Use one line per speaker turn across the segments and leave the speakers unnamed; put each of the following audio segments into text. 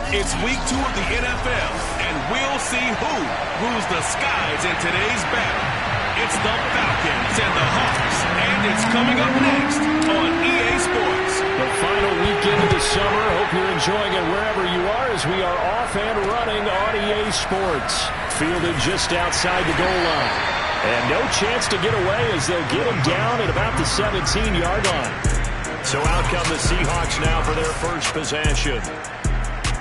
It's week 2 of the NFL, and we'll see who rules the skies in today's battle. It's the Falcons and the Hawks, and it's coming up next on EA Sports.
The final weekend of the summer. Hope you're enjoying it wherever you are as we are off and running on EA Sports. Fielded just outside the goal line. And no chance to get away as they'll get him down at about the 17-yard line. So out come the Seahawks now for their first possession.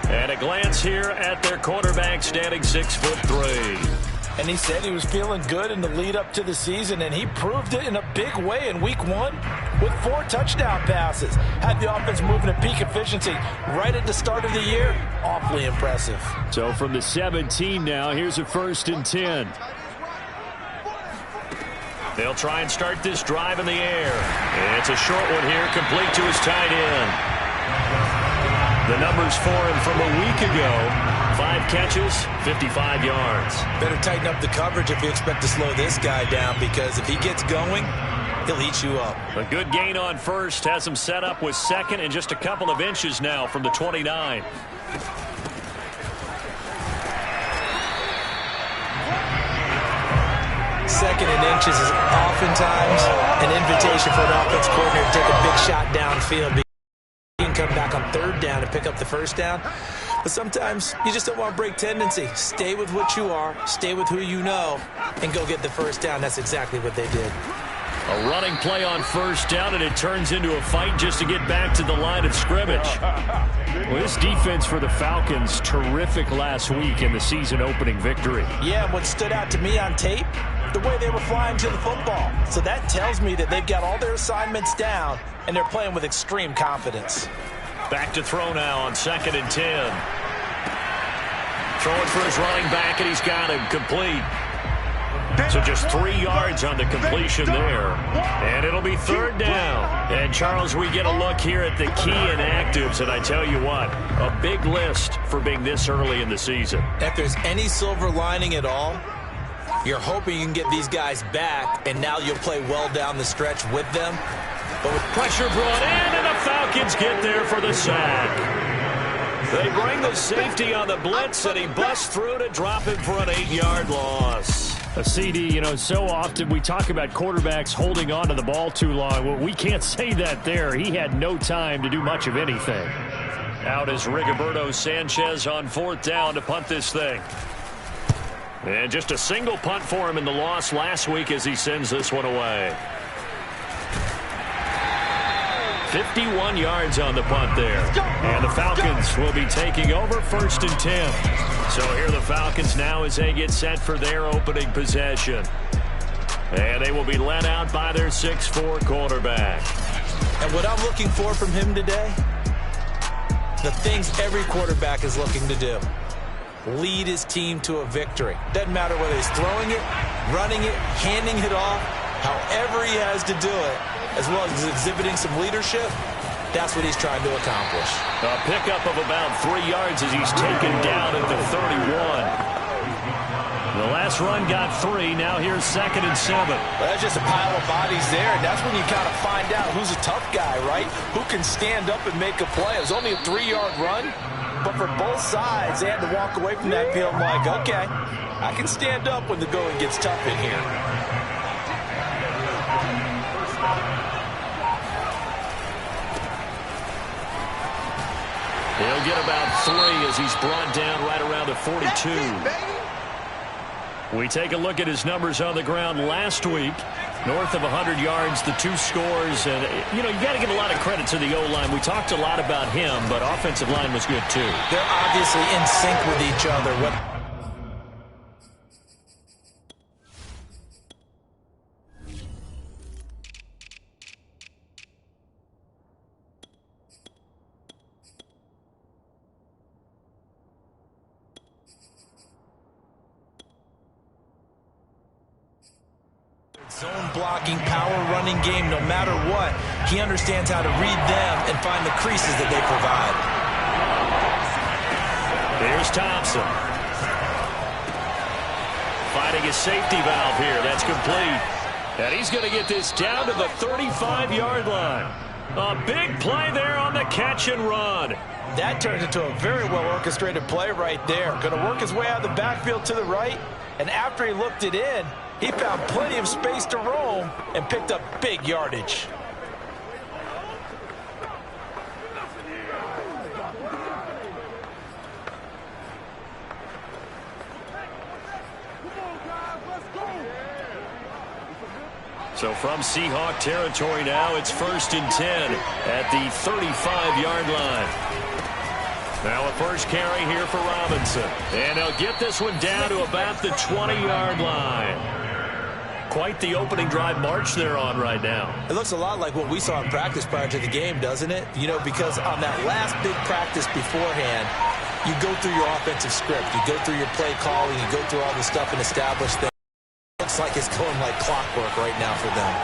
And a glance here at their quarterback standing 6'3".
And he said he was feeling good in the lead up to the season, and he proved it in a big way in week 1 with 4 touchdown passes. Had the offense moving at peak efficiency right at the start of the year. Awfully impressive.
So from the 17 now, here's a 1st and 10. They'll try and start this drive in the air. It's a short one here, complete to his tight end. The numbers for him from a week ago: 5 catches, 55 yards.
Better tighten up the coverage if you expect to slow this guy down, because if he gets going, he'll eat you up.
A good gain on first has him set up with 2nd and just a couple of inches now from the 29.
Second and inches is oftentimes an invitation for an offense coordinator to take a big shot downfield. You can come back on 3rd down and pick up the 1st down. But sometimes you just don't want to break tendency. Stay with what you are, stay with who you know, and go get the 1st down. That's exactly what they did.
A running play on 1st down, and it turns into a fight just to get back to the line of scrimmage. Well, this defense for the Falcons, terrific last week in the season-opening victory.
Yeah, and what stood out to me on tape, the way they were flying to the football. So that tells me that they've got all their assignments down, and they're playing with extreme confidence.
Back to throw now on 2nd and 10. Throwing for his running back, and he's got him complete. So just 3 yards on the completion there. And it'll be 3rd down. And, Charles, we get a look here at the key inactives, and I tell you what, a big list for being this early in the season.
If there's any silver lining at all, you're hoping you can get these guys back, and now you'll play well down the stretch with them.
But with pressure brought in, and the Falcons get there for the sack. They bring the safety on the blitz, and he busts through to drop him for an 8-yard loss. A CD, you know, so often we talk about quarterbacks holding on to the ball too long. Well, we can't say that there. He had no time to do much of anything. Out is Rigoberto Sanchez on 4th down to punt this thing. And just a single punt for him in the loss last week as he sends this one away. 51 yards on the punt there. And the Falcons will be taking over 1st and 10. So here the Falcons now as they get set for their opening possession. And they will be led out by their 6'4" quarterback.
And what I'm looking for from him today, the things every quarterback is looking to do: lead his team to a victory. Doesn't matter whether he's throwing it, running it, handing it off, however he has to do it, as well as exhibiting some leadership. That's what he's trying to accomplish.
A pickup of about 3 yards as he's taken down at the 31. The last run got 3. Now here's 2nd and 7.
Well, that's just a pile of bodies there, and that's when you kind of find out who's a tough guy, right? Who can stand up and make a play. It was only a 3-yard run, but for both sides, they had to walk away from that field like, okay, I can stand up when the going gets tough in here.
He'll get about 3 as he's brought down right around the 42. We take a look at his numbers on the ground last week. North of 100 yards, the 2 scores. And, you know, you got to give a lot of credit to the O-line. We talked a lot about him, but offensive line was good, too.
They're obviously in sync with each other. Zone blocking, power running game, no matter what. He understands how to read them and find the creases that they provide.
Here's Thompson. Finding his safety valve here. That's complete. And he's going to get this down to the 35-yard line. A big play there on the catch and run.
That turned into a very well-orchestrated play right there. Going to work his way out of the backfield to the right, and after he looked it in, he found plenty of space to roam and picked up big yardage.
So from Seahawk territory now, it's 1st and 10 at the 35-yard line. Now a first carry here for Robinson. And they'll get this one down to about the 20-yard line. Quite the opening drive march they're on right now.
It looks a lot like what we saw in practice prior to the game, doesn't it? You know, because on that last big practice beforehand, you go through your offensive script. You go through your play calling. You go through all the stuff and establish things. Looks like it's going like clockwork right now for them.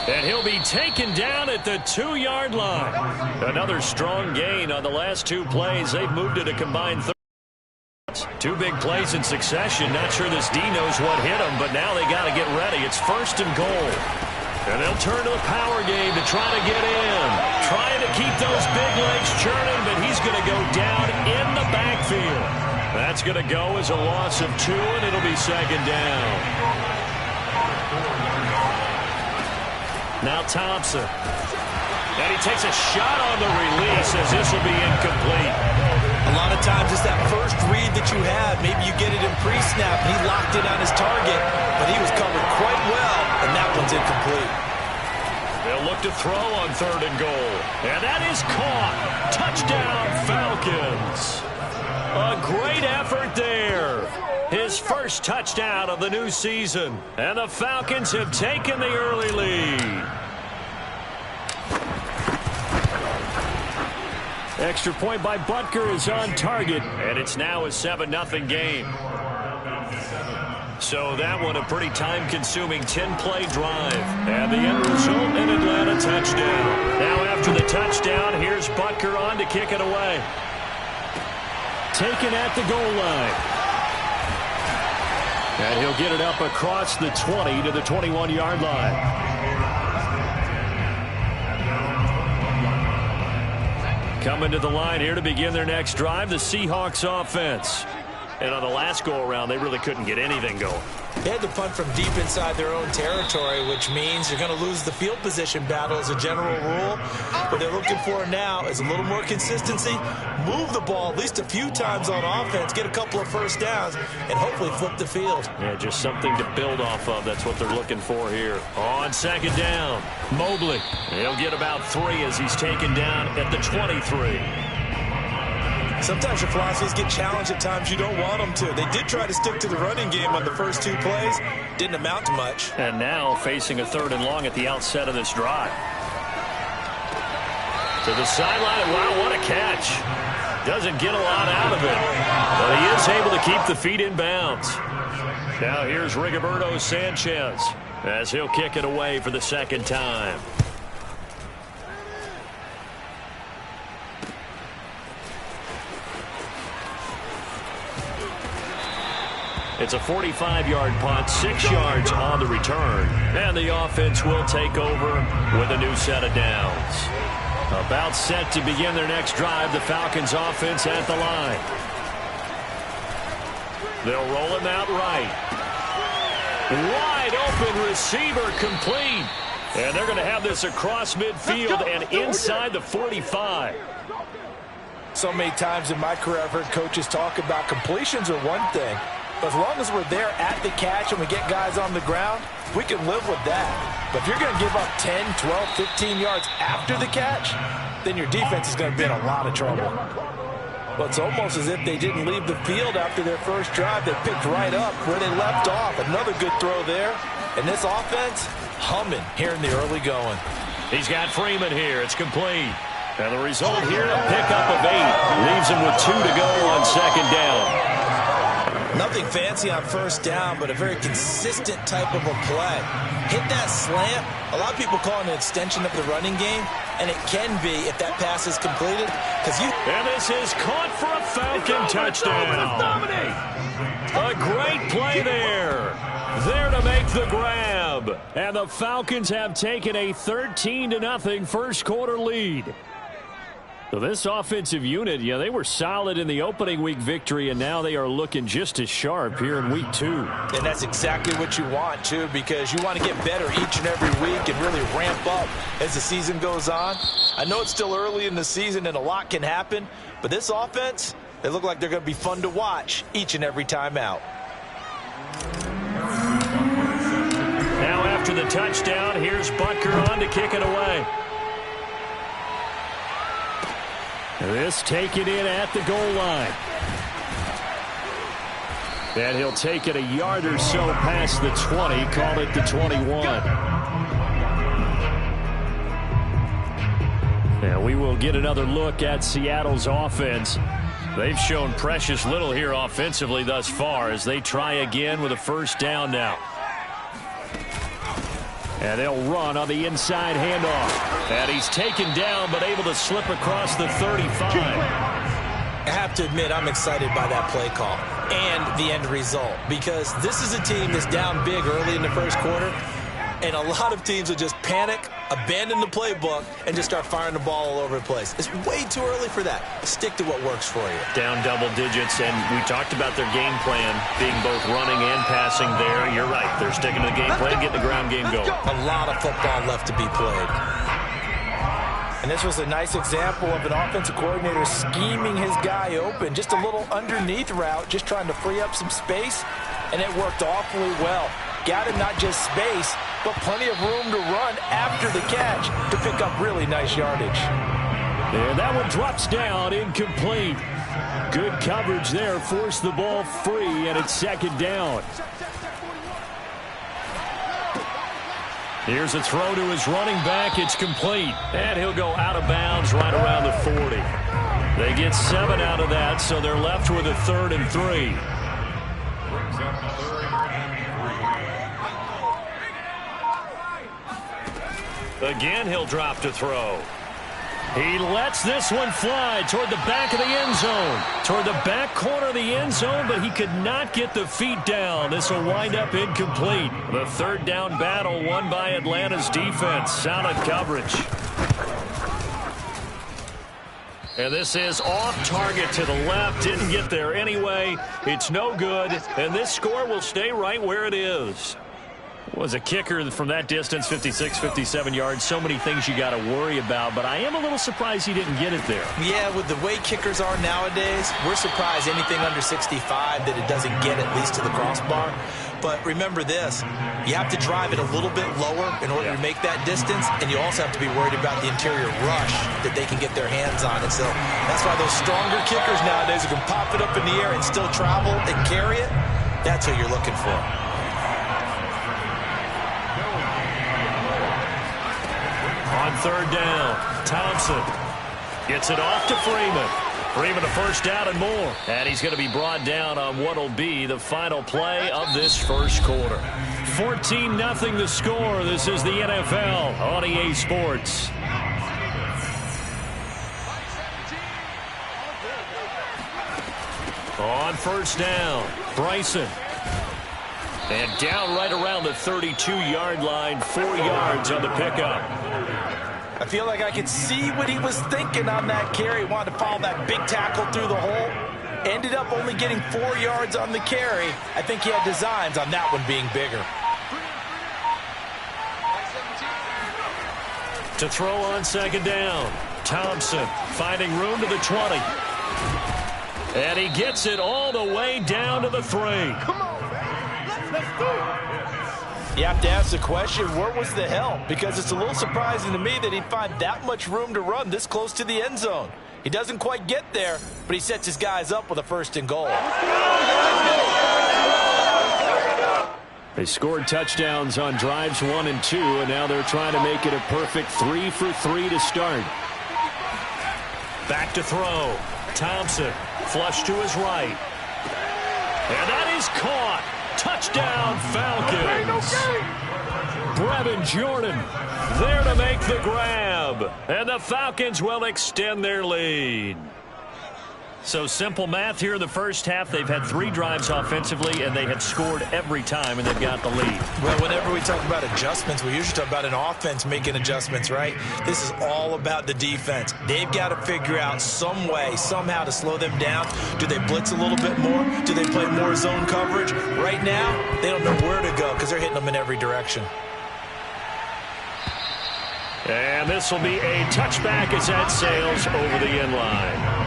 And he'll be taken down at the 2-yard line. Another strong gain on the last 2 plays. They've moved it a combined 30. 2 big plays in succession. Not sure this D knows what hit him, but now they got to get ready. It's 1st and goal. And they'll turn to the power game to try to get in. Trying to keep those big legs churning, but he's going to go down in the backfield. That's going to go as a loss of 2, and it'll be 2nd down. Now Thompson. And he takes a shot on the release as this will be incomplete.
A lot of times it's that first read that you have. Maybe you get it in pre-snap, and he locked it on his target, but he was covered quite well, and that one's incomplete.
They'll look to throw on 3rd and goal. And that is caught. Touchdown, Falcons. A great effort there. His first touchdown of the new season. And the Falcons have taken the early lead. Extra point by Butker is on target. And it's now a 7-0 game. So that one a pretty time-consuming 10-play drive. And the end result, an Atlanta touchdown. Now after the touchdown, here's Butker on to kick it away. Taken at the goal line. And he'll get it up across the 20 to the 21-yard line. Coming to the line here to begin their next drive, the Seahawks offense. And on the last go-around, they really couldn't get anything going.
They had to punt from deep inside their own territory, which means you're going to lose the field position battle as a general rule. What they're looking for now is a little more consistency, move the ball at least a few times on offense, get a couple of first downs, and hopefully flip the field.
Yeah, just something to build off of. That's what they're looking for here. On 2nd down, Mobley. He'll get about 3 as he's taken down at the 23.
Sometimes your philosophies get challenged at times you don't want them to. They did try to stick to the running game on the first 2 plays. Didn't amount to much.
And now facing a 3rd and long at the outset of this drive. To the sideline. Wow, what a catch. Doesn't get a lot out of it. But he is able to keep the feet in bounds. Now here's Rigoberto Sanchez as he'll kick it away for the 2nd time. It's a 45-yard punt, 6 yards on the return. And the offense will take over with a new set of downs. About set to begin their next drive, the Falcons offense at the line. They'll roll him out right. Wide open receiver complete. And they're going to have this across midfield and inside the 45.
So many times in my career I've heard coaches talk about completions are one thing. But as long as we're there at the catch and we get guys on the ground, we can live with that. But if you're going to give up 10, 12, 15 yards after the catch, then your defense is going to be in a lot of trouble. Well, it's almost as if they didn't leave the field after their first drive. They picked right up where they left off. Another good throw there. And this offense, humming here in the early going.
He's got Freeman here. It's complete. And the result here, a pickup of 8. Leaves him with 2 to go on 2nd down.
Nothing fancy on first down, but a very consistent type of a play. Hit that slant. A lot of people call it an extension of the running game, and it can be if that pass is completed.
And this is caught for a Falcon touchdown. A great play there. there to make the grab. And the Falcons have taken a 13-0 first quarter lead. So this offensive unit, yeah, they were solid in the opening week victory, and now they are looking just as sharp here in week 2.
And that's exactly what you want, too, because you want to get better each and every week and really ramp up as the season goes on. I know it's still early in the season and a lot can happen, but this offense, they look like they're going to be fun to watch each and every time out.
Now after the touchdown, here's Butker on to kick it away. This taken in at the goal line. And he'll take it a yard or so past the 20, call it the 21. And we will get another look at Seattle's offense. They've shown precious little here offensively thus far as they try again with a first down now. And they'll run on the inside handoff. And he's taken down but able to slip across the 35.
I have to admit, I'm excited by that play call and the end result, because this is a team that's down big early in the first quarter, and a lot of teams will just panic, abandon the playbook, and just start firing the ball all over the place. It's way too early for that. Stick to what works for you.
Down double digits, and we talked about their game plan being both running and passing there. You're right. They're sticking to the game plan, getting the ground game going.
A lot of football left to be played. And this was a nice example of an offensive coordinator scheming his guy open. Just a little underneath route, just trying to free up some space, and it worked awfully well. Got him not just space, but plenty of room to run after the catch to pick up really nice yardage.
And that one drops down, incomplete. Good coverage there, forced the ball free, and it's second down. Here's a throw to his running back. It's complete. And he'll go out of bounds right around the 40. They get 7 out of that, so they're left with a 3rd and 3. Again, he'll drop to throw. He lets this one fly toward the back of the end zone. Toward the back corner of the end zone, but he could not get the feet down. This will wind up incomplete. The 3rd down battle won by Atlanta's defense. Solid coverage. And this is off target to the left. Didn't get there anyway. It's no good. And this score will stay right where it is. Was a kicker from that distance, 56, 57 yards. So many things you got to worry about, but I am a little surprised he didn't get it there.
Yeah, with the way kickers are nowadays, we're surprised anything under 65 that it doesn't get at least to the crossbar. But remember this, you have to drive it a little bit lower in order to make that distance, and you also have to be worried about the interior rush that they can get their hands on it. So that's why those stronger kickers nowadays who can pop it up in the air and still travel and carry it, that's what you're looking for.
On 3rd down, Thompson gets it off to Freeman. Freeman a first down and more. And he's going to be brought down on what will be the final play of this first quarter. 14-0 the score. This is the NFL on EA Sports. On 1st down, Bryson. And down right around the 32-yard line, 4 yards on the pickup.
I feel like I could see what he was thinking on that carry. Wanted to follow that big tackle through the hole. Ended up only getting 4 yards on the carry. I think he had designs on that one being bigger.
To throw on 2nd down, Thompson finding room to the 20. And he gets it all the way down to the 3.
Come on. Let's do it. You have to ask the question, where was the help? Because it's a little surprising to me that he'd find that much room to run this close to the end zone. He doesn't quite get there, but he sets his guys up with a 1st and goal.
They scored touchdowns on drives 1 and 2, and now they're trying to make it a perfect 3 for 3 to start. Back to throw. Thompson, flush to his right. And that is caught. Touchdown, Falcons. Brevin Jordan there to make the grab. And the Falcons will extend their lead. So simple math here in the first half. They've had 3 drives offensively, and they have scored every time, and they've got the lead.
Well, whenever we talk about adjustments, we usually talk about an offense making adjustments, right? This is all about the defense. They've got to figure out some way, somehow to slow them down. Do they blitz a little bit more? Do they play more zone coverage? Right now, they don't know where to go because they're hitting them in every direction.
And this will be a touchback as that sails over the end line.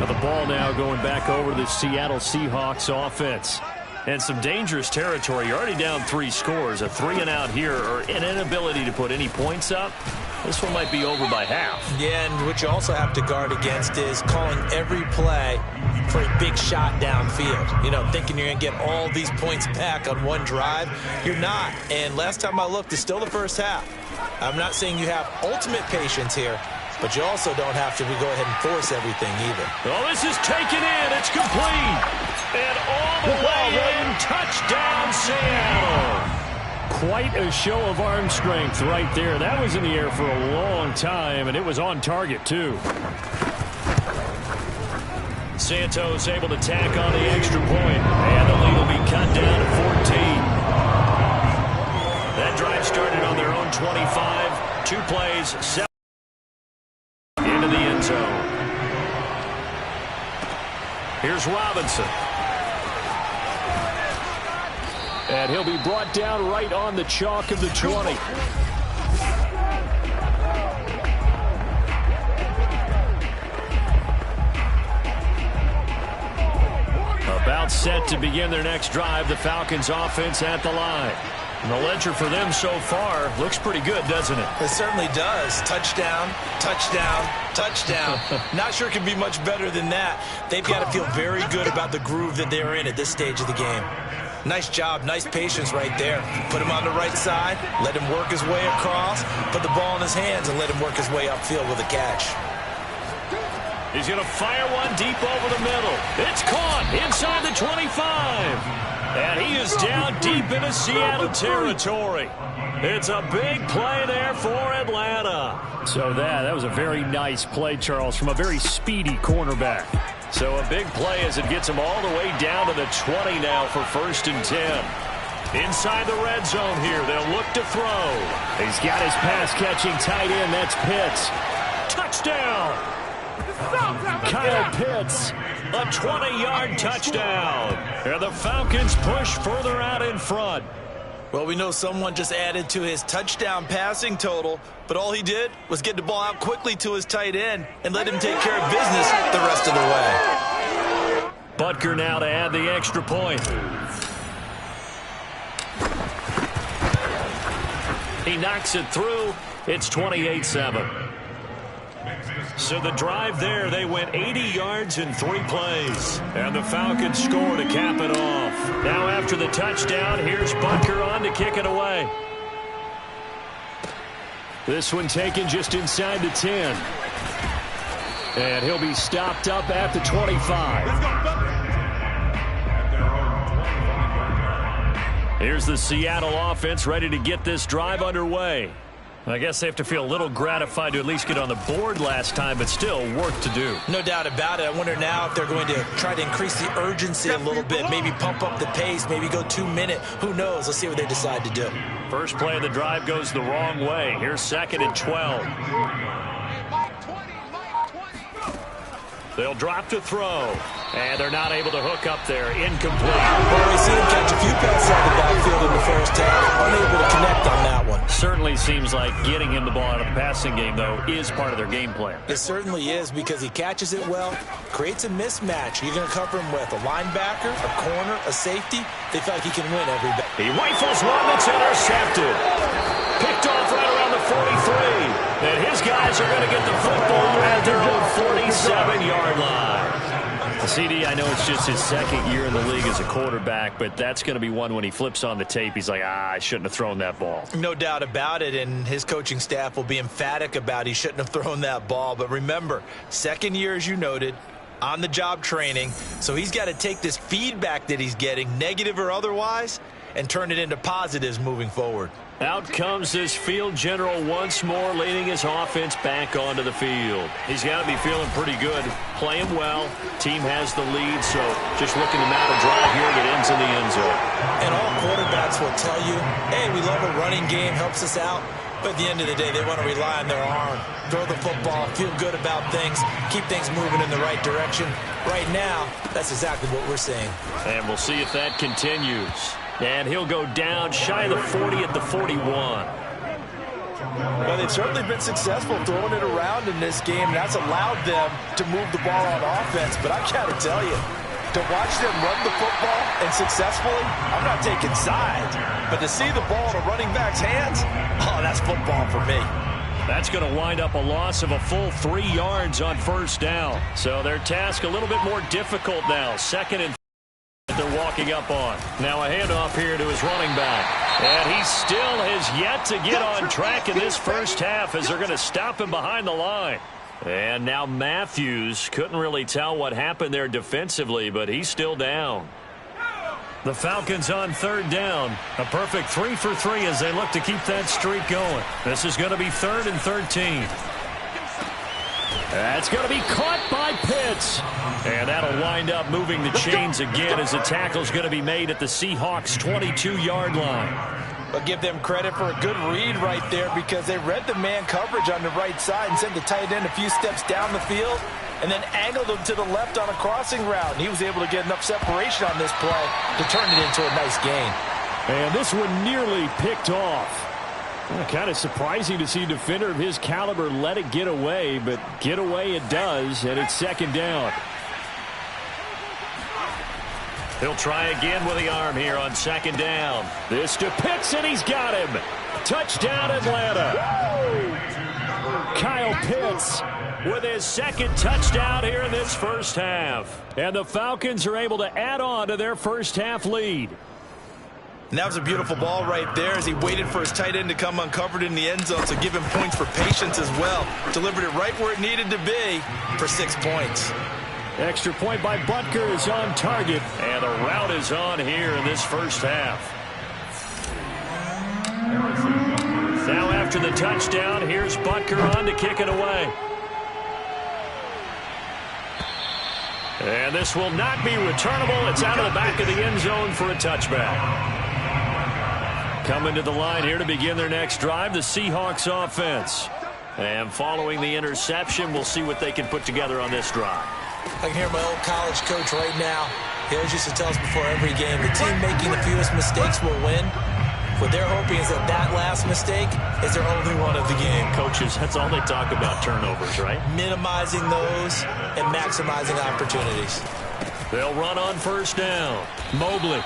Now the ball now going back over to the Seattle Seahawks offense. And some dangerous territory. You're already down 3 scores. A 3-and-out here, or an inability to put any points up. This one might be over by half. Yeah, and what you also have to guard against is calling every play for a big shot downfield. You know, thinking you're going to get all these points back on one drive. You're not. And last time I looked, it's still the first half. I'm not saying you have ultimate patience here, but you also don't have to go ahead and force everything either. Oh, this is taken in. It's complete. And all the way in. Touchdown, Seattle. Quite a show of arm strength right there. That was in the air for a long time, and it was on target, too. Santos able to tack on the extra point, and the lead will be cut down to 14. That drive started on their own 25. 2 plays, 7 into the end zone. Here's Robinson. And he'll be brought down right on the chalk of the 20. About set to begin their next drive, the Falcons offense at the line. And the ledger for them so far looks pretty good, doesn't it? It certainly does. Touchdown, touchdown, touchdown. Not sure it can be much better than that. They've got to feel very good about the groove that they're in at this stage of the game. Nice job, nice patience right there. Put him on the right side, let him work his way across, put the ball in his hands, and let him work his way upfield with a catch. He's going to fire one deep over the middle. It's caught inside the 25. And he is down deep into Seattle territory. It's a big play there for Atlanta. So that was a very nice play, Charles, from a very speedy cornerback. So a big play as it gets him all the way down to the 20 now for 1st and 10. Inside the red zone here, they'll look to throw. He's got his pass-catching tight end. That's Pitts. Touchdown! Kyle Pitts, a 20-yard touchdown. And the Falcons push further out in front. Well, we know someone just added to his touchdown passing total, but all he did was get the ball out quickly to his tight end and let him take care of business the rest of the way. Butker now to add the extra point. He knocks it through. It's 28-7. So the drive there, they went 80 yards in 3 plays. And the Falcons score to cap it off. Now after the touchdown, here's Butker on to kick it away. This one taken just inside the 10. And he'll be stopped up at the 25. Here's the Seattle offense ready to get this drive underway. I guess they have to feel a little gratified to at least get on the board last time, but still work to do. No doubt about it. I wonder now if they're going to try to increase the urgency a little bit, maybe pump up the pace, maybe go 2-minute. Who knows? Let's see what they decide to do. First play of the drive goes the wrong way. Here's 2nd and 12. They'll drop to throw. And they're not able to hook up there. Incomplete. Well, we see him catch a few passes out of the backfield in the first half. Unable to connect on that one. Certainly seems like getting him the ball out of the passing game, though, is part of their game plan. It certainly is because he catches it well, creates a mismatch. You're going to cover him with a linebacker, a corner, a safety. They feel like he can win every bat. He rifles one that's intercepted. Picked off right around the 43. And his guys are going to get the football at their own 47-yard line. CD, I know it's just his 2nd year in the league as a quarterback, but that's going to be one when he flips on the tape. He's like, I shouldn't have thrown that ball. No doubt about it, and his coaching staff will be emphatic about he shouldn't have thrown that ball. But remember, 2nd year, as you noted, on-the-job training, so he's got to take this feedback that he's getting, negative or otherwise, and turn it into positives moving forward. Out comes this field general once more, leading his offense back onto the field. He's got to be feeling pretty good, playing well. Team has the lead, so just looking to mount a drive here that ends in the end zone.
And all quarterbacks will tell you, hey, we love a running game, helps us out. But at the end of the day, they want to rely on their arm. Throw the football, feel good about things, keep things moving in the right direction. Right now, that's exactly what we're seeing.
And we'll see if that continues. And he'll go down shy of the 40 at the 41.
Well, they've certainly been successful throwing it around in this game. And that's allowed them to move the ball on offense. But I got to tell you, to watch them run the football and successfully, I'm not taking sides. But to see the ball in a running back's hands, oh, that's football for me.
That's going to wind up a loss of a full 3 yards on first down. So their task a little bit more difficult now. Second and they're walking up on. Now a handoff here to his running back. And he still has yet to get on track in this first half as they're going to stop him behind the line. And now Matthews couldn't really tell what happened there defensively, but he's still down. The Falcons on third down. A perfect 3 for 3 as they look to keep that streak going. This is going to be 3rd and 13. That's going to be caught by Pitts. And that'll wind up moving the chains again as the tackle's going to be made at the Seahawks' 22-yard line.
But give them credit for a good read right there because they read the man coverage on the right side and sent the tight end a few steps down the field and then angled him to the left on a crossing route. And he was able to get enough separation on this play to turn it into a nice gain.
And this one nearly picked off. Kind of surprising to see a defender of his caliber let it get away, but get away it does, and it's second down. He'll try again with the arm here on second down. This to Pitts, and he's got him. Touchdown, Atlanta. Kyle Pitts with his second touchdown here in this first half. And the Falcons are able to add on to their first half lead.
And that was a beautiful ball right there as he waited for his tight end to come uncovered in the end zone, so give him points for patience as well. Delivered it right where it needed to be for 6 points.
Extra point by Butker is on target, and the route is on here in this first half. Now after the touchdown, here's Butker on to kick it away. And this will not be returnable. It's out of the back of the end zone for a touchback. Coming to the line here to begin their next drive, the Seahawks offense. And following the interception, we'll see what they can put together on this drive.
I can hear my old college coach right now. He always used to tell us before every game, the team making the fewest mistakes will win. What they're hoping is that that last mistake is their only one of the game.
Coaches, that's all they talk about, turnovers, right?
Minimizing those and maximizing opportunities.
They'll run on first down. Mobley.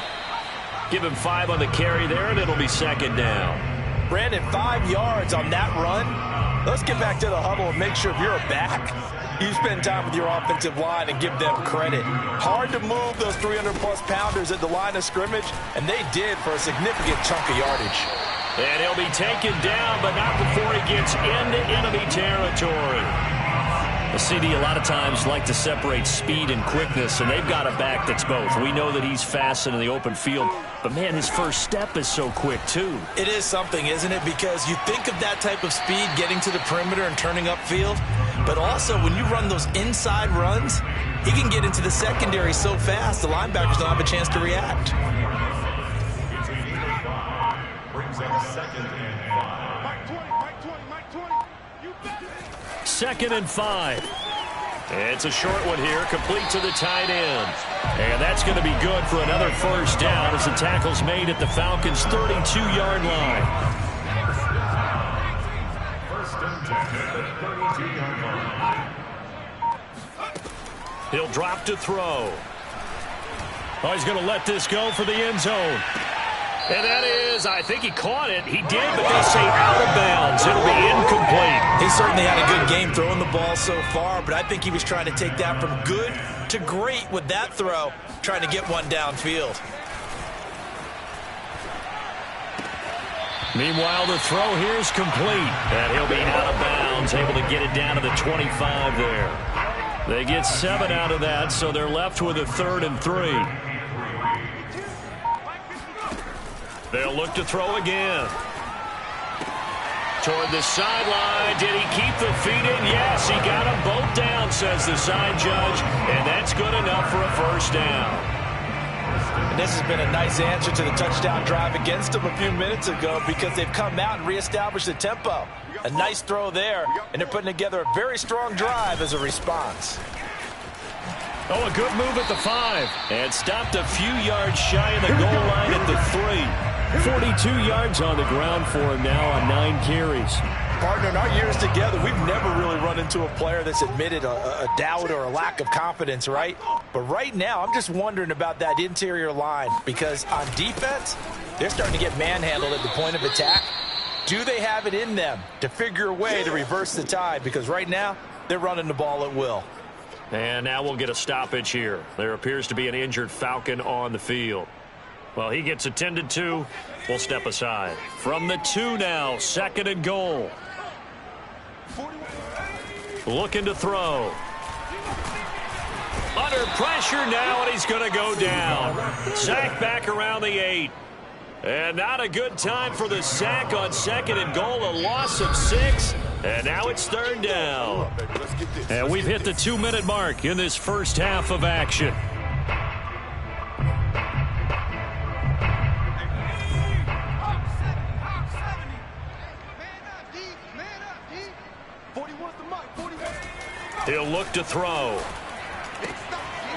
Give him 5 on the carry there, and it'll be second down.
Brandon, 5 yards on that run. Let's get back to the huddle and make sure if you're a back, you spend time with your offensive line and give them credit. Hard to move those 300-plus pounders at the line of scrimmage, and they did for a significant chunk of yardage.
And he'll be taken down, but not before he gets into enemy territory. The CD a lot of times like to separate speed and quickness, and they've got a back that's both. We know that he's fast in the open field, but, man, his first step is so quick, too.
It is something, isn't it? Because you think of that type of speed getting to the perimeter and turning upfield, but also when you run those inside runs, he can get into the secondary so fast the linebackers don't have a chance to react.
Second and 5. It's a short one here, complete to the tight end. And that's going to be good for another first down as the tackle's made at the Falcons' 32-yard line. He'll drop to throw. Oh, he's going to let this go for the end zone. And that is, I think he caught it. He did, but they say out of bounds. It'll be incomplete.
He certainly had a good game throwing the ball so far, but I think he was trying to take that from good to great with that throw, trying to get one downfield.
Meanwhile, the throw here is complete. And he'll be out of bounds, able to get it down to the 25 there. They get 7 out of that, so they're left with a 3rd and 3. They'll look to throw again. toward the sideline. Did he keep the feet in? Yes, he got them both down, says the side judge, and that's good enough for a first down.
And this has been a nice answer to the touchdown drive against them a few minutes ago because they've come out and reestablished the tempo. A nice throw there, and they're putting together a very strong drive as a response.
Oh, a good move at the 5. And stopped a few yards shy of the goal line at the 3. 42 yards on the ground for him now on 9 carries.
Partner, in our years together, we've never really run into a player that's admitted a doubt or a lack of confidence, right? But right now, I'm just wondering about that interior line because on defense, they're starting to get manhandled at the point of attack. Do they have it in them to figure a way to reverse the tide? Because right now, they're running the ball at will.
And now we'll get a stoppage here. There appears to be an injured Falcon on the field. Well, he gets attended to. We'll step aside. From the 2 now, 2nd and goal. Looking to throw. Under pressure now, and he's going to go down. Sack back around the 8. And not a good time for the sack on 2nd and goal. A loss of 6. And now it's 3rd down. And we've hit the 2-minute mark in this first half of action. He'll look to throw.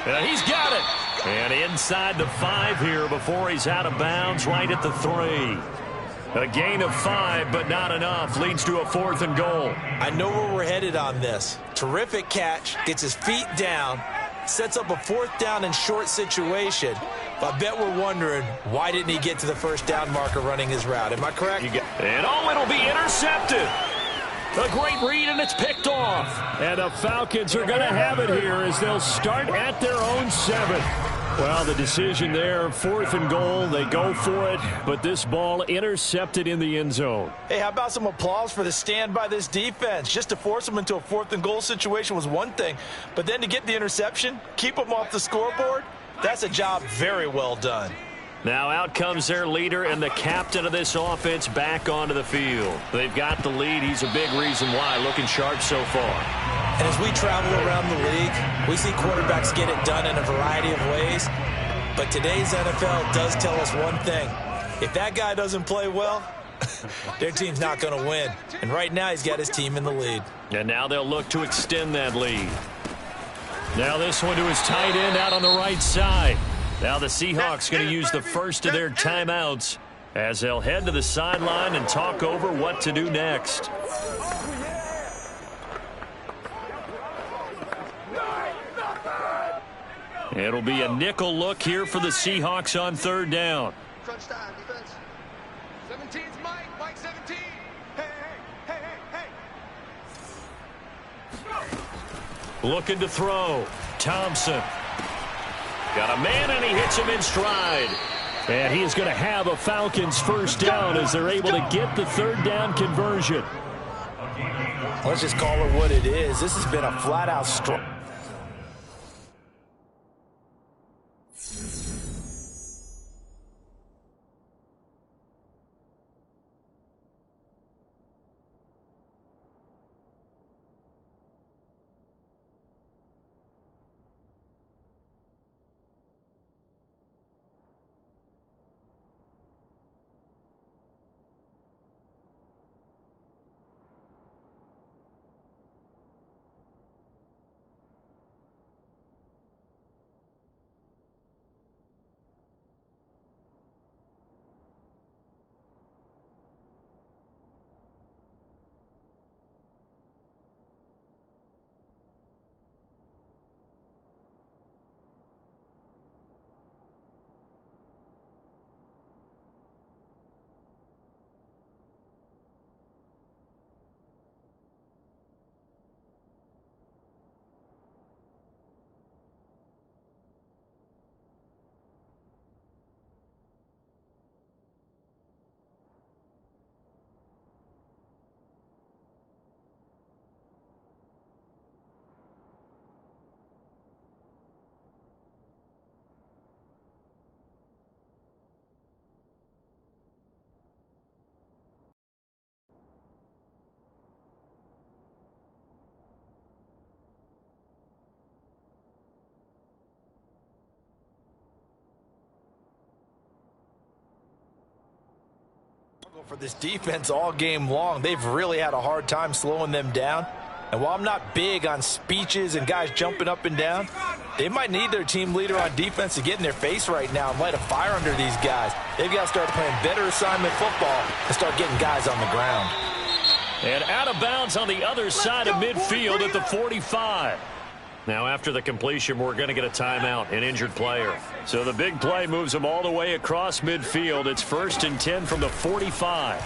And he's got it. And inside the 5 here before he's out of bounds right at the 3. A gain of 5, but not enough. Leads to a 4th and goal.
I know where we're headed on this. Terrific catch. Gets his feet down. Sets up a 4th down and short situation. But I bet we're wondering, why didn't he get to the first down marker running his route? Am I correct?
And oh, it'll be intercepted. A great read, and it's picked off. And the Falcons are going to have it here as they'll start at their own 7. Well, the decision there, 4th and goal, they go for it, but this ball intercepted in the end zone.
Hey, how about some applause for the stand by this defense? Just to force them into a 4th and goal situation was one thing, but then to get the interception, keep them off the scoreboard, that's a job very well done.
Now out comes their leader and the captain of this offense back onto the field. They've got the lead. He's a big reason why, looking sharp so far.
And as we travel around the league, we see quarterbacks get it done in a variety of ways. But today's NFL does tell us one thing. If that guy doesn't play well, their team's not going to win. And right now he's got his team in the lead.
And now they'll look to extend that lead. Now this one to his tight end out on the right side. Now the Seahawks going to use the first of their timeouts as they'll head to the sideline and talk over what to do next. It'll be a nickel look here for the Seahawks on 3rd down.
Crunch time, defense. 17's Mike. Mike 17. Hey, hey, hey, hey, hey.
Looking to throw. Thompson. Got a man, and he hits him in stride. And he is going to have a Falcons first down as they're able to get the 3rd down conversion.
Let's just call it what it is. This has been a flat-out strong. For this defense all game long, they've really had a hard time slowing them down. And while I'm not big on speeches and guys jumping up and down, they might need their team leader on defense to get in their face right now and light a fire under these guys. They've got to start playing better assignment football and start getting guys on the ground.
And out of bounds on the other side of midfield at the 45. Now after the completion, we're going to get a timeout, an injured player. So the big play moves them all the way across midfield. It's 1st and 10 from the 45.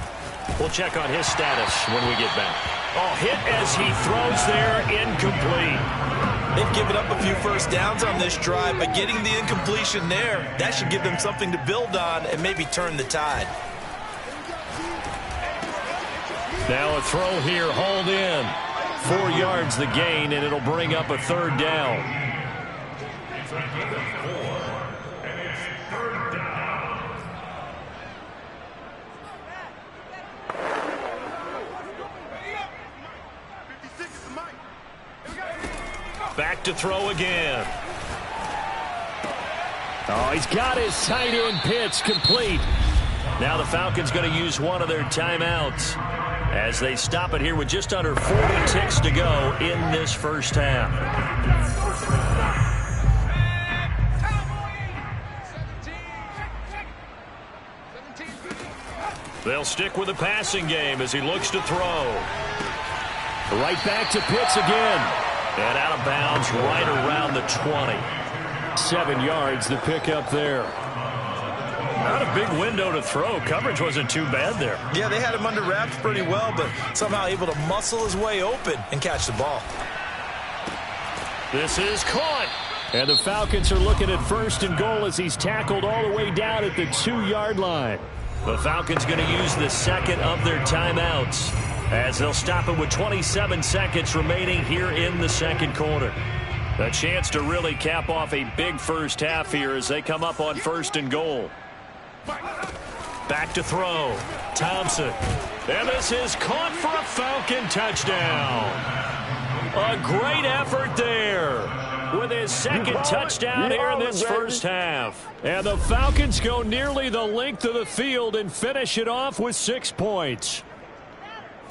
We'll check on his status when we get back. Oh, hit as he throws there, incomplete.
They've given up a few first downs on this drive, but getting the incompletion there, that should give them something to build on and maybe turn the tide.
Now a throw here, hauled in. 4 yards the gain, and it'll bring up a 3rd down. Back to throw again. Oh, he's got his tight end pitch complete. Now the Falcons going to use one of their timeouts as they stop it here with just under 40 ticks to go in this first half. They'll stick with the passing game as he looks to throw. Right back to Pitts again. And out of bounds right around the 20. 7 yards the pickup there. Not a big window to throw. Coverage wasn't too bad there.
Yeah, they had him under wraps pretty well, but somehow able to muscle his way open and catch the ball.
This is caught. And the Falcons are looking at 1st and goal as he's tackled all the way down at the 2-yard line. The Falcons going to use the second of their timeouts as they'll stop it with 27 seconds remaining here in the second quarter. A chance to really cap off a big first half here as they come up on 1st and goal. Back to throw. Thompson. And this is caught for a Falcon touchdown. A great effort there with his second touchdown here in this first half. And the Falcons go nearly the length of the field and finish it off with 6 points.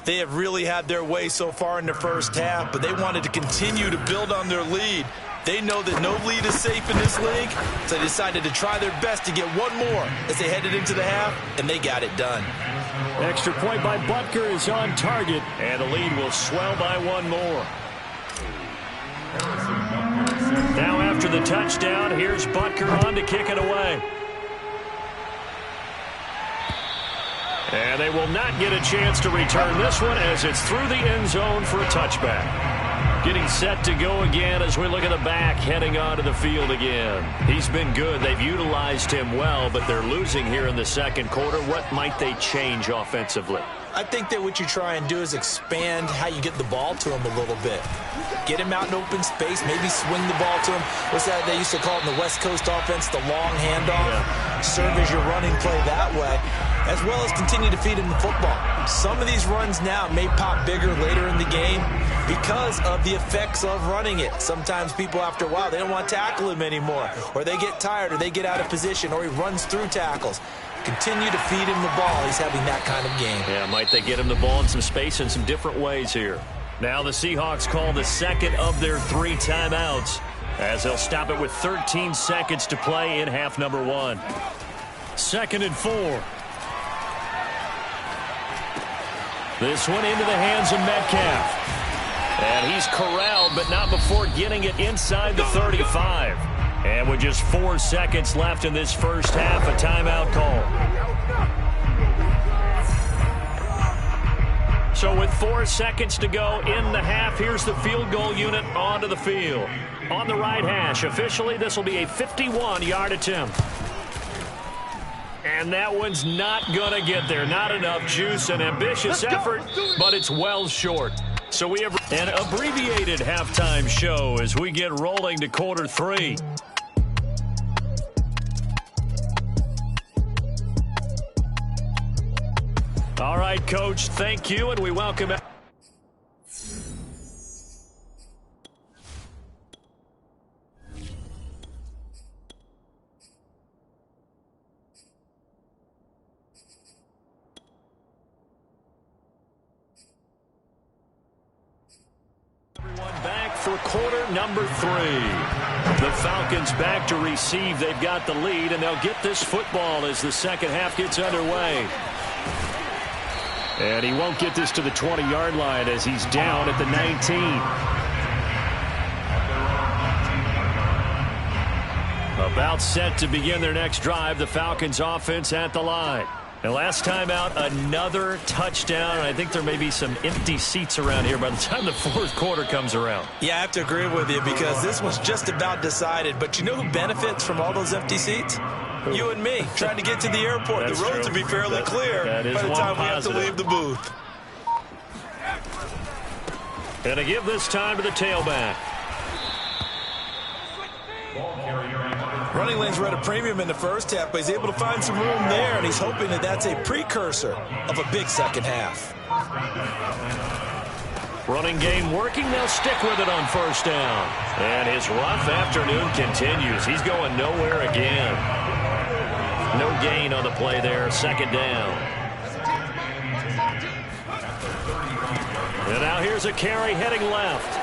They have really had their way so far in the first half, but they wanted to continue to build on their lead. They know that no lead is safe in this league, so they decided to try their best to get one more as they headed into the half, and they got it done.
Extra point by Butker is on target, and the lead will swell by one more. Now after the touchdown, here's Butker on to kick it away. And they will not get a chance to return this one as it's through the end zone for a touchback. Getting set to go again as we look at the back heading onto the field again. He's been good. They've utilized him well, but they're losing here in the second quarter. What might they change offensively?
I think that what you try and do is expand how you get the ball to him a little bit. Get him out in open space, maybe swing the ball to him. What's that they used to call it in the West Coast offense, the long handoff? Yeah. Serve as your running play that way, as well as continue to feed him the football. Some of these runs now may pop bigger later in the game because of the effects of running it. Sometimes people, after a while, they don't want to tackle him anymore, or they get tired, or they get out of position, or he runs through tackles. Continue to feed him the ball. He's having that kind of game.
Yeah, might they get him the ball in some space in some different ways here. Now the Seahawks call the second of their 3 timeouts as they'll stop it with 13 seconds to play in half number 1. 2nd and 4. This one into the hands of Metcalf. And he's corralled, but not before getting it inside the 35. And with just 4 seconds left in this first half, a timeout call. So with 4 seconds to go in the half, here's the field goal unit onto the field. On the right hash, officially this will be a 51-yard attempt. And that one's not going to get there. Not enough juice, an ambitious effort, but it's well short. So we have an abbreviated halftime show as we get rolling to quarter 3. All right, Coach, thank you, and we welcome back. for quarter number 3. The Falcons back to receive. They've got the lead, and they'll get this football as the second half gets underway. And he won't get this to the 20-yard line as he's down at the 19. About set to begin their next drive. The Falcons offense at the line. And last time out, another touchdown. I think there may be some empty seats around here by the time the fourth quarter comes around.
Yeah, I have to agree with you because this was just about decided. But you know who benefits from all those empty seats? You and me, trying to get to the airport. The roads will be fairly clear by the time we have to leave the booth.
And to give this time to the tailback.
Running lanes were at a premium in the first half, but he's able to find some room there, and he's hoping that that's a precursor of a big second half.
Running game working. They'll stick with it on first down. And his rough afternoon continues. He's going nowhere again. No gain on the play there. Second down. And now here's a carry heading left.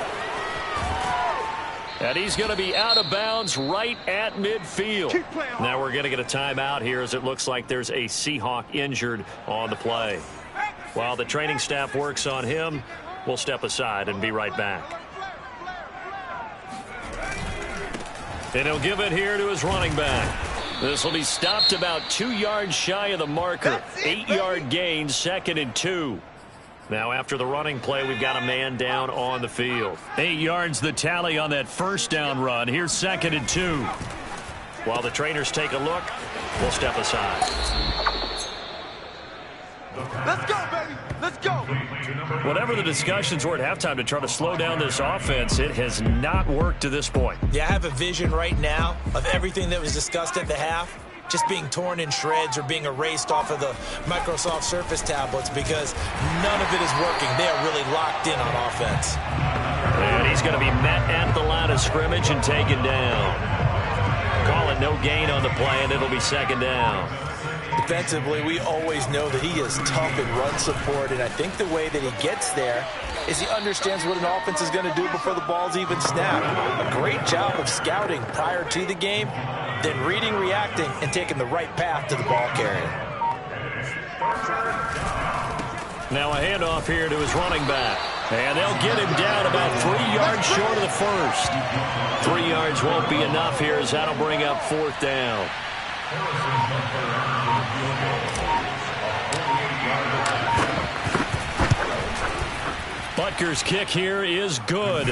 And he's going to be out of bounds right at midfield. Now we're going to get a timeout here as it looks like there's a Seahawk injured on the play. While the training staff works on him, we'll step aside and be right back. And he'll give it here to his running back. This will be stopped about 2 yards shy of the marker. 8-yard gain, 2nd and 2. Now after the running play, we've got a man down on the field. 8 yards the tally on that first down run. Here's 2nd and 2. While the trainers take a look, we'll step aside.
Let's go, baby. Let's go.
Whatever the discussions were at halftime to try to slow down this offense, it has not worked to this point.
Yeah, I have a vision right now of everything that was discussed at the half just being torn in shreds or being erased off of the Microsoft Surface tablets because none of it is working. They are really locked in on offense.
And he's going to be met at the line of scrimmage and taken down. Call it no gain on the play, and it'll be 2nd down.
Defensively, we always know that he is tough in run support, and I think the way that he gets there is he understands what an offense is going to do before the ball's even snapped. A great job of scouting prior to the game, then reading, reacting, and taking the right path to the ball carrier.
Now a handoff here to his running back. And they'll get him down about 3 yards short of the first. 3 yards won't be enough here as that'll bring up 4th down. Butker's kick here is good.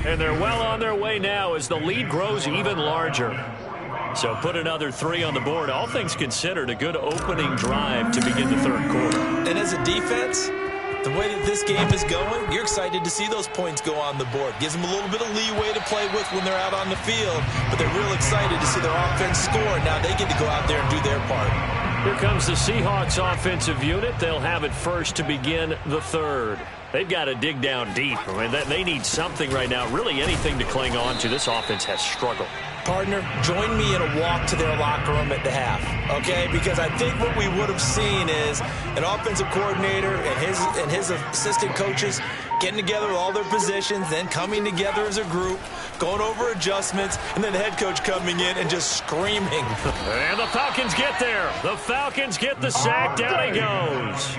And they're well on their way now as the lead grows even larger. So put another 3 on the board. All things considered, a good opening drive to begin the third quarter.
And as a defense, the way that this game is going, you're excited to see those points go on the board. Gives them a little bit of leeway to play with when they're out on the field, but they're real excited to see their offense score. Now they get to go out there and do their part.
Here comes the Seahawks offensive unit. They'll have it first to begin the third. They've got to dig down deep. I mean, they need something right now, really anything to cling on to. This offense has struggled.
Partner, join me in a walk to their locker room at the half, okay? Because I think what we would have seen is an offensive coordinator and his assistant coaches getting together with all their positions, then coming together as a group, going over adjustments, and then the head coach coming in and just screaming.
And the Falcons get there. The Falcons get the sack. Down he goes.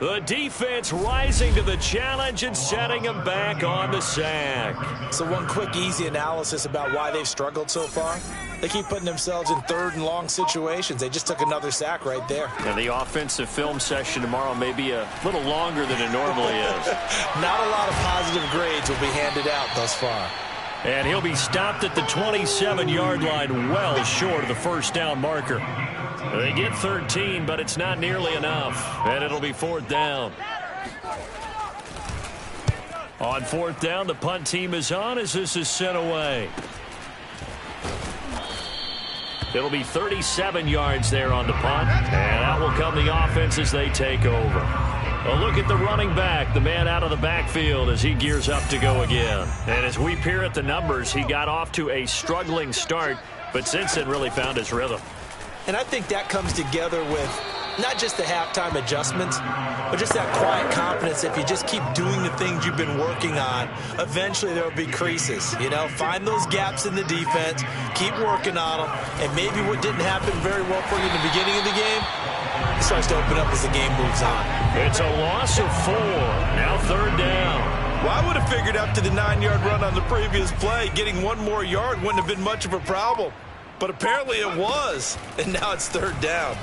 The defense rising to the challenge and setting them back on the sack.
So one quick, easy analysis about why they've struggled so far. They keep putting themselves in 3rd and long situations. They just took another sack right there.
And the offensive film session tomorrow may be a little longer than it normally is.
Not a lot of positive grades will be handed out thus far.
And he'll be stopped at the 27-yard line, well short of the first down marker. They get 13, but it's not nearly enough. And it'll be 4th down. On 4th down, the punt team is on as this is sent away. It'll be 37 yards there on the punt. And out will come the offense as they take over. A look at the running back, the man out of the backfield as he gears up to go again. And as we peer at the numbers, he got off to a struggling start, but since then really found his rhythm.
And I think that comes together with not just the halftime adjustments, but just that quiet confidence. If you just keep doing the things you've been working on, eventually there will be creases. You know, find those gaps in the defense, keep working on them, and maybe what didn't happen very well for you in the beginning of the game, it starts to open up as the game moves on.
It's a loss of 4. Now 3rd down.
Well, I would have figured after the 9-yard run on the previous play, getting one more yard wouldn't have been much of a problem. But apparently it was, and now it's 3rd down.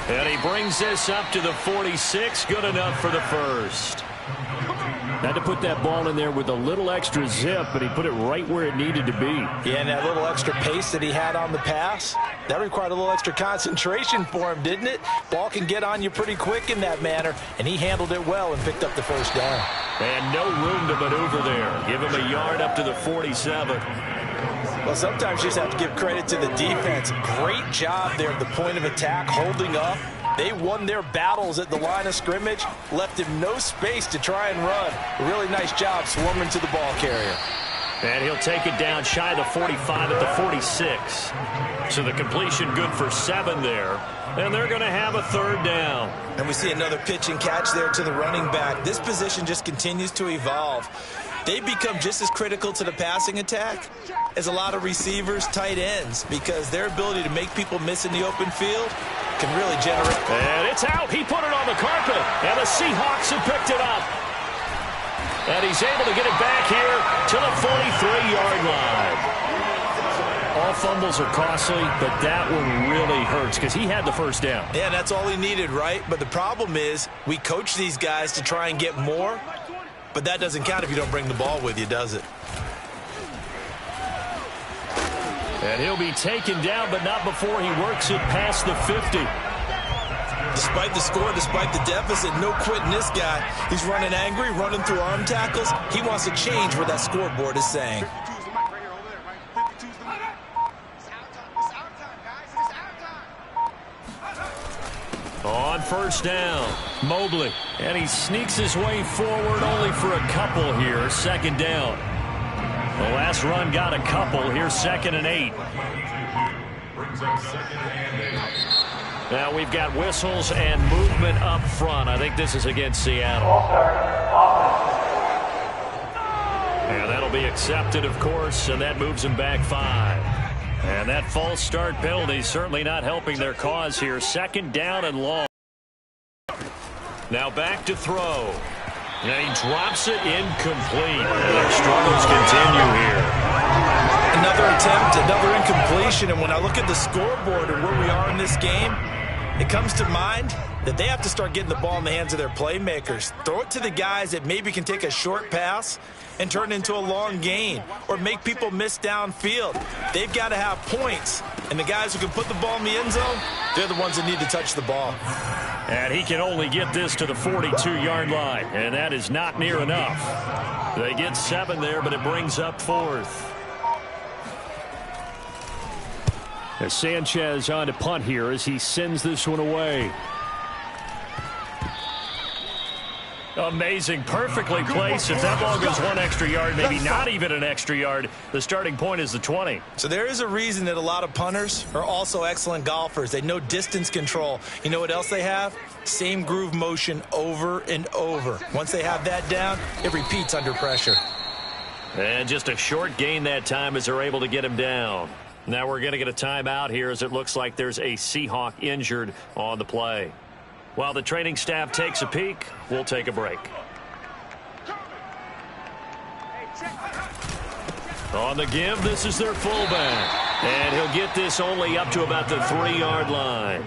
And he brings this up to the 46, good enough for the first. Had to put that ball in there with a little extra zip, but he put it right where it needed to be.
Yeah, and that little extra pace that he had on the pass, that required a little extra concentration for him, didn't it? Ball can get on you pretty quick in that manner, and he handled it well and picked up the first down.
And no room to maneuver there. Give him a yard up to the 47.
Well, sometimes you just have to give credit to the defense. Great job there at the point of attack, holding up. They won their battles at the line of scrimmage, left him no space to try and run. A really nice job swarming to the ball carrier.
And he'll take it down shy of the 45 at the 46. So the completion good for 7 there. And they're going to have a 3rd down.
And we see another pitch and catch there to the running back. This position just continues to evolve. They become just as critical to the passing attack as a lot of receivers, tight ends, because their ability to make people miss in the open field can really generate.
And it's out. He put it on the carpet, and the Seahawks have picked it up. And he's able to get it back here to the 43-yard line. All fumbles are costly, but that one really hurts because he had the first down.
Yeah, that's all he needed, right? But the problem is we coach these guys to try and get more, but that doesn't count if you don't bring the ball with you, does it?
And he'll be taken down, but not before he works it past the 50.
Despite the score, despite the deficit, no quitting this guy. He's running angry, running through arm tackles. He wants to change what that scoreboard is saying.
On first down, Mobley. And he sneaks his way forward only for a couple here. 2nd down. The last run got a couple. Here's 2nd and 8. Now we've got whistles and movement up front. I think this is against Seattle. And that'll be accepted, of course, and that moves him back 5. And that false start penalty certainly not helping their cause here. 2nd down and long. Now back to throw. And he drops it incomplete. And their struggles continue here.
Another attempt, another incompletion. And when I look at the scoreboard and where we are in this game, it comes to mind that they have to start getting the ball in the hands of their playmakers. Throw it to the guys that maybe can take a short pass and turn it into a long gain or make people miss downfield. They've got to have points. And the guys who can put the ball in the end zone, they're the ones that need to touch the ball.
And he can only get this to the 42-yard line, and that is not near enough. They get 7 there, but it brings up 4th. As Sanchez on to punt here as he sends this one away. Amazing, perfectly placed. If that ball goes 1 extra yard, maybe not even an extra yard, the starting point is the 20.
So there is a reason that a lot of punters are also excellent golfers. They know distance control. You know what else they have? Same groove motion over and over. Once they have that down, it repeats under pressure.
And just a short gain that time as they're able to get him down. Now we're going to get a timeout here as it looks like there's a Seahawk injured on the play. While the training staff takes a peek, we'll take a break. On the give, this is their fullback. And he'll get this only up to about the 3-yard line.